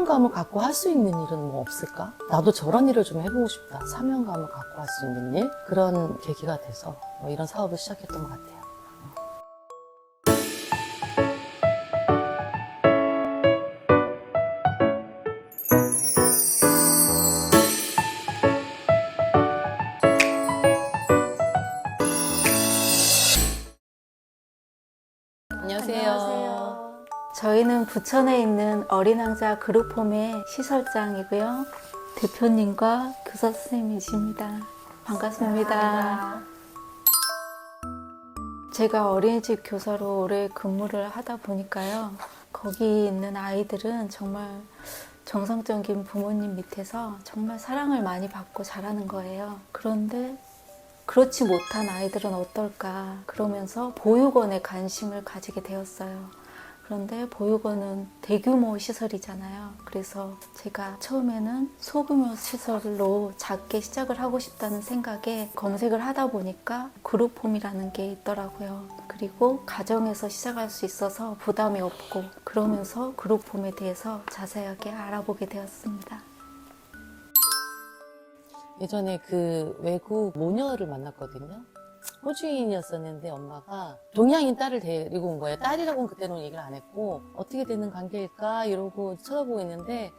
사명감을 갖고 할 수 있는 일은 뭐 없을까? 나도 저런 일을 좀 해보고 싶다. 사명감을 갖고 할 수 있는 일? 그런 계기가 돼서 뭐 이런 사업을 시작했던 것 같아요. 안녕하세요. 저희는 부천에 있는 어린왕자 그룹홈의 시설장이고요. 대표님과 교사 선생님이십니다. 반갑습니다. 제가 어린이집 교사로 오래 근무를 하다 보니까요. 거기 있는 아이들은 정말 정성적인 부모님 밑에서 정말 사랑을 많이 받고 자라는 거예요. 그런데 그렇지 못한 아이들은 어떨까 그러면서 보육원에 관심을 가지게 되었어요. 그런데 보육원은 대규모 시설이잖아요. 그래서 제가 처음에는 소규모 시설로 작게 시작을 하고 싶다는 생각에 검색을 하다 보니까 그룹홈이라는 게 있더라고요. 그리고 가정에서 시작할 수 있어서 부담이 없고 그러면서 그룹홈에 대해서 자세하게 알아보게 되었습니다. 예전에 그 외국 모녀를 만났거든요. 호주인이었었는데 엄마가 동양인 딸을 데리고 온 거예요. 딸이라고는 그때는 얘기를 안 했고 어떻게 되는 관계일까 이러고 쳐다보고 있는데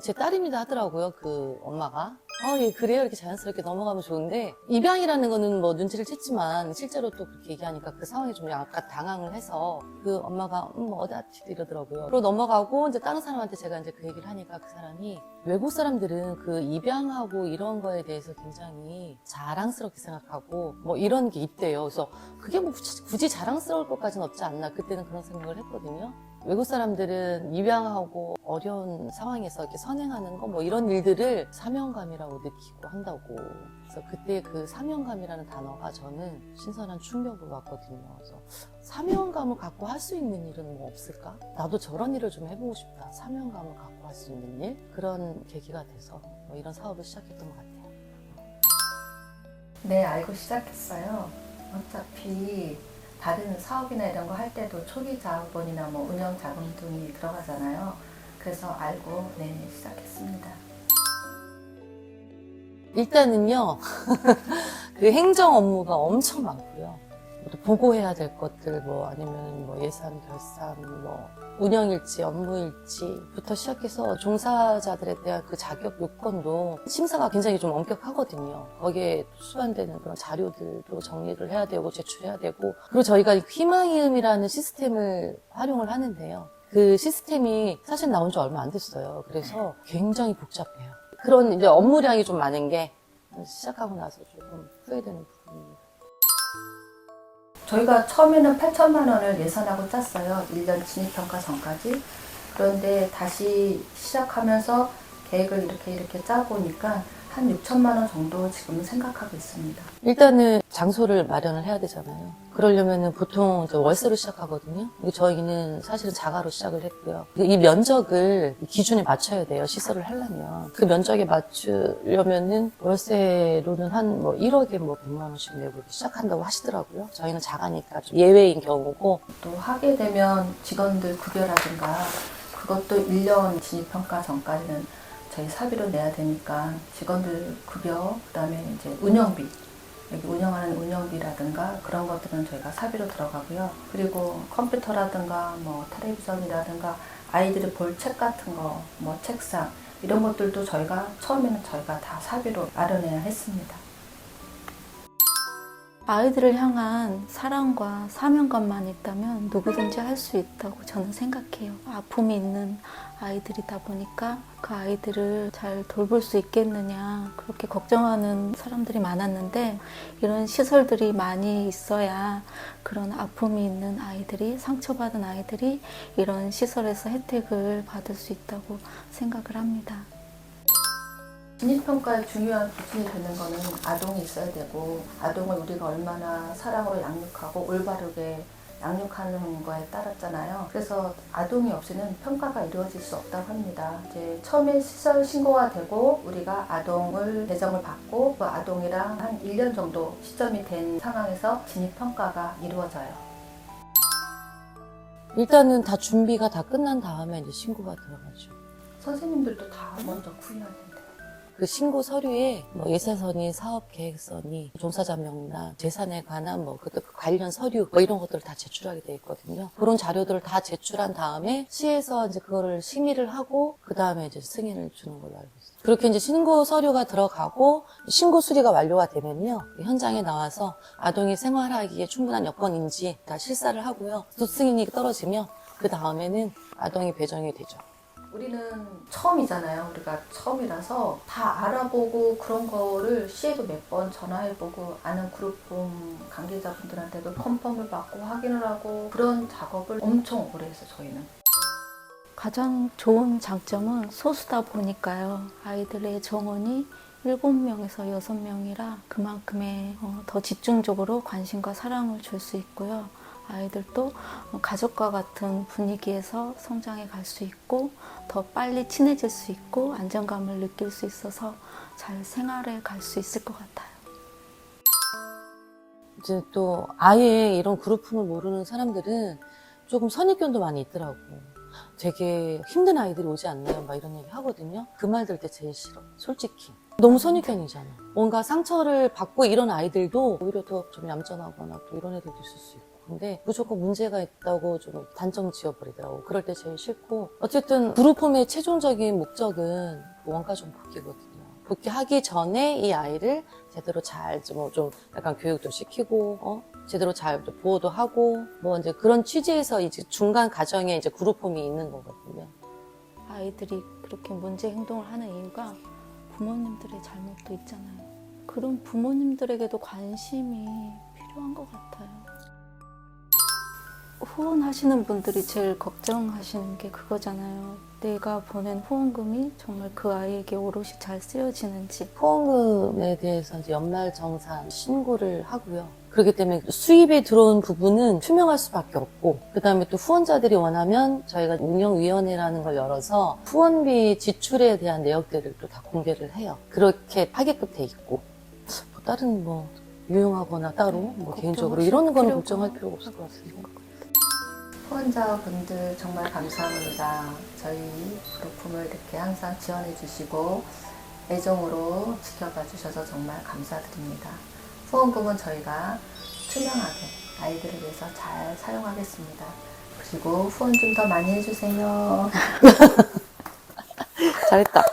제 딸입니다 하더라고요. 그 엄마가. 예, 그래요. 이렇게 자연스럽게 넘어가면 좋은데 입양이라는 거는 뭐 눈치를 챘지만 실제로 또 그렇게 얘기하니까 그 상황이 좀 약간 당황을 해서 그 엄마가 어디 아치 이러더라고요. 그러고 넘어가고 이제 다른 사람한테 제가 이제 그 얘기를 하니까 그 사람이 외국 사람들은 그 입양하고 이런 거에 대해서 굉장히 자랑스럽게 생각하고 뭐 이런 게 있대요. 그래서 그게 뭐 굳이 자랑스러울 것까지는 없지 않나 그때는 그런 생각을 했거든요. 외국 사람들은 입양하고 어려운 상황에서 이렇게 선행하는 거 뭐 이런 일들을 사명감이라고 느끼고 한다고. 그래서 그때 그 사명감이라는 단어가 저는 신선한 충격으로 왔거든요. 그래서 사명감을 갖고 할 수 있는 일은 뭐 없을까? 나도 저런 일을 좀 해보고 싶다. 사명감을 갖고 할 수 있는 일? 그런 계기가 돼서 뭐 이런 사업을 시작했던 것 같아요. 네, 알고 시작했어요. 어차피 다른 사업이나 이런 거 할 때도 초기 자본이나 뭐 운영 자금 등이 들어가잖아요. 그래서 알고 시작했습니다. 일단은요, 그 행정 업무가 엄청 많고요. 또 보고해야 될 것들, 뭐, 아니면 뭐 예산, 결산, 뭐, 운영일지, 업무일지부터 시작해서 종사자들에 대한 그 자격 요건도 심사가 굉장히 좀 엄격하거든요. 거기에 수반되는 그런 자료들도 정리를 해야 되고, 제출해야 되고. 그리고 저희가 희망이음이라는 시스템을 활용을 하는데요. 그 시스템이 사실 나온 지 얼마 안 됐어요. 그래서 굉장히 복잡해요. 그런 이제 업무량이 좀 많은 게 시작하고 나서 조금 후회되는 부분입니다. 저희가 처음에는 8천만 원을 예산하고 짰어요. 1년 진입평가 전까지. 그런데 다시 시작하면서 계획을 이렇게 짜보니까 한 6천만 원 정도 지금 생각하고 있습니다. 일단은 장소를 마련을 해야 되잖아요. 그러려면은 보통 이제 월세로 시작하거든요. 근데 저희는 사실은 자가로 시작을 했고요. 이 면적을 기준에 맞춰야 돼요. 시설을 하려면. 그 면적에 맞추려면은 월세로는 한 뭐 1억에 뭐 100만 원씩 내고 이렇게 시작한다고 하시더라고요. 저희는 자가니까 좀 예외인 경우고. 또 하게 되면 직원들 급여라든가 그것도 1년 진입평가 전까지는 저희 사비로 내야 되니까 직원들 급여, 그 다음에 이제 운영비, 여기 운영하는 운영비라든가 그런 것들은 저희가 사비로 들어가고요. 그리고 컴퓨터라든가 뭐 텔레비전이라든가 아이들이 볼 책 같은 거, 뭐 책상 이런 것들도 처음에는 저희가 다 사비로 마련해야 했습니다. 아이들을 향한 사랑과 사명감만 있다면 누구든지 할 수 있다고 저는 생각해요. 아픔이 있는 아이들이다 보니까 그 아이들을 잘 돌볼 수 있겠느냐 그렇게 걱정하는 사람들이 많았는데 이런 시설들이 많이 있어야 그런 아픔이 있는 아이들이 상처받은 아이들이 이런 시설에서 혜택을 받을 수 있다고 생각을 합니다. 진입평가의 중요한 기준이 되는 거는 아동이 있어야 되고 아동을 우리가 얼마나 사랑으로 양육하고 올바르게 양육하는 거에 따랐잖아요. 그래서 아동이 없이는 평가가 이루어질 수 없다고 합니다. 이제 처음에 시설 신고가 되고 우리가 아동을 배정을 받고 그 아동이랑 한 1년 정도 시점이 된 상황에서 진입평가가 이루어져요. 일단은 다 준비가 다 끝난 다음에 이제 신고가 들어가죠. 선생님들도 다 먼저 구인해야 된대요. 그 신고 서류에 뭐 예사선이, 사업계획선이, 종사자 명단, 재산에 관한 뭐 그 관련 서류 뭐 이런 것들을 다 제출하게 돼 있거든요. 그런 자료들을 다 제출한 다음에 시에서 이제 그거를 심의를 하고 그 다음에 이제 승인을 주는 걸로 알고 있어요. 그렇게 이제 신고 서류가 들어가고 신고 수리가 완료가 되면요, 현장에 나와서 아동이 생활하기에 충분한 여건인지 다 실사를 하고요. 또 승인이 떨어지면 그 다음에는 아동이 배정이 되죠. 우리는 처음이잖아요. 우리가 처음이라서 다 알아보고 그런 거를 시에도 몇 번 전화해보고 아는 그룹홈 관계자분들한테도 컨펌을 받고 확인을 하고 그런 작업을 엄청 오래 했어요. 저희는. 가장 좋은 장점은 소수다 보니까요. 아이들의 정원이 7명에서 6명이라 그만큼의 더 집중적으로 관심과 사랑을 줄 수 있고요. 아이들도 가족과 같은 분위기에서 성장해 갈 수 있고 더 빨리 친해질 수 있고 안정감을 느낄 수 있어서 잘 생활해 갈 수 있을 것 같아요. 이제 또 아예 이런 그룹품을 모르는 사람들은 조금 선입견도 많이 있더라고. 되게 힘든 아이들이 오지 않나요? 막 이런 얘기 하거든요. 그 말 들을 때 제일 싫어. 솔직히. 너무 선입견이잖아. 뭔가 상처를 받고 이런 아이들도 오히려 더 좀 얌전하거나 또 이런 애들도 있을 수 있고. 근데 무조건 문제가 있다고 좀 단정 지어버리더라고. 그럴 때 제일 싫고. 어쨌든 그룹홈의 최종적인 목적은 원가정 복귀거든요. 복귀하기 전에 이 아이를 제대로 잘 좀 약간 교육도 시키고, 제대로 잘 보호도 하고, 뭐 이제 그런 취지에서 이제 중간 과정에 이제 그룹홈이 있는 거거든요. 아이들이 그렇게 문제 행동을 하는 이유가 부모님들의 잘못도 있잖아요. 그런 부모님들에게도 관심이 필요한 것 같아요. 후원하시는 분들이 제일 걱정하시는 게 그거잖아요. 내가 보낸 후원금이 정말 그 아이에게 오롯이 잘 쓰여지는지. 후원금에 대해서 이제 연말정산 신고를 하고요. 그렇기 때문에 수입이 들어온 부분은 투명할 수밖에 없고, 그 다음에 또 후원자들이 원하면 저희가 운영위원회라는 걸 열어서 후원비 지출에 대한 내역들을 또 다 공개를 해요. 그렇게 하게끔 돼 있고, 뭐 다른 뭐 유용하거나 따로 뭐 개인적으로 이런 거는 걱정할 필요가 없을 것 같습니다. 후원자분들 정말 감사합니다. 저희 그룹품을 이렇게 항상 지원해 주시고 애정으로 지켜봐 주셔서 정말 감사드립니다. 후원금은 저희가 투명하게 아이들을 위해서 잘 사용하겠습니다. 그리고 후원 좀 더 많이 해주세요. 잘했다.